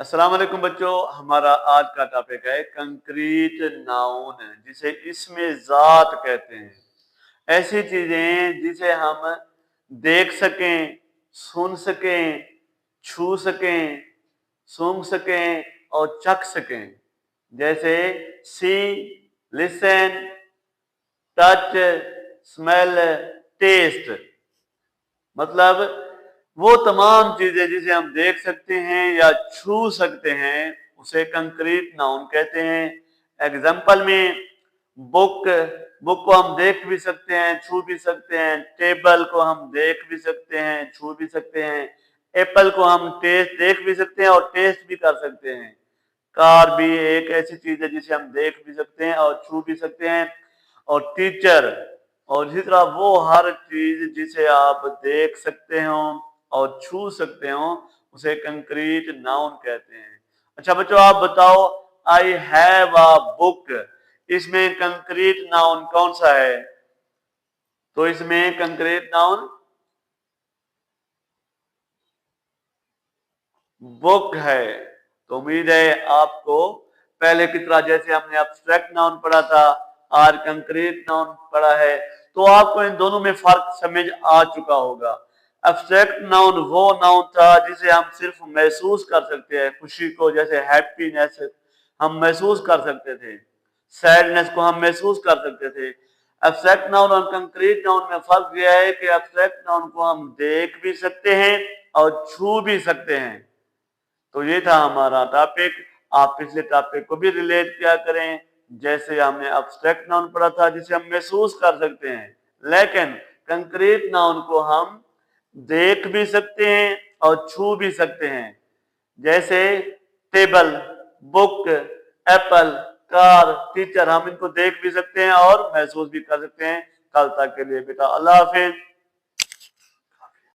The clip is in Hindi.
अस्सलाम वालेकुम बच्चों। हमारा आज का टॉपिक है कंक्रीट नाउन, जिसे इसमें जात कहते हैं। ऐसी चीजें जिसे हम देख सकें, सुन सकें, छू सकें, सूंघ सकें और चख सकें। जैसे सी, लिसन, टच, स्मेल, टेस्ट। मतलब वो तमाम चीजें जिसे हम देख सकते हैं या छू सकते हैं उसे कंक्रीट नाउन कहते हैं। एग्जाम्पल में बुक, बुक को हम देख भी सकते हैं, छू भी सकते हैं। टेबल को हम देख भी सकते हैं, छू भी सकते हैं। एप्पल को हम टेस्ट देख भी सकते हैं और टेस्ट भी कर सकते हैं। कार भी एक ऐसी चीज है जिसे हम देख भी सकते हैं और छू भी सकते हैं। और टीचर, और इसी तरह वो हर चीज जिसे आप देख सकते हो और छू सकते हो उसे कंक्रीट नाउन कहते हैं। अच्छा बच्चों, आप बताओ, आई हैव अ बुक, इसमें कंक्रीट नाउन कौन सा है? तो इसमें कंक्रीट नाउन बुक है। तो उम्मीद है आपको पहले की तरह जैसे हमने एब्स्ट्रैक्ट नाउन पढ़ा था, आज कंक्रीट नाउन पढ़ा है, तो आपको इन दोनों में फर्क समझ आ चुका होगा। एब्स्ट्रैक्ट नाउन वो नाउन था जिसे हम सिर्फ महसूस कर सकते हैं। खुशी को, जैसे हैप्पीनेस, हम महसूस कर सकते थे। सैडनेस को हम महसूस कर सकते थे। एब्स्ट्रैक्ट नाउन और कंक्रीट नाउन में फर्क यह है कि एब्स्ट्रैक्ट नाउन को हम देख भी सकते हैं और छू भी सकते हैं। तो ये था हमारा टॉपिक। आप पिछले टॉपिक को भी रिलेट किया करें। जैसे हमने एब्स्ट्रैक्ट नाउन पढ़ा था जिसे हम महसूस कर सकते हैं, लेकिन कंक्रीट नाउन को हम देख भी सकते हैं और छू भी सकते हैं। जैसे table, book, Apple, car, teacher, हम इनको देख भी सकते हैं और महसूस भी कर सकते हैं। कल तक के लिए बेटा अल्लाह हाफिज।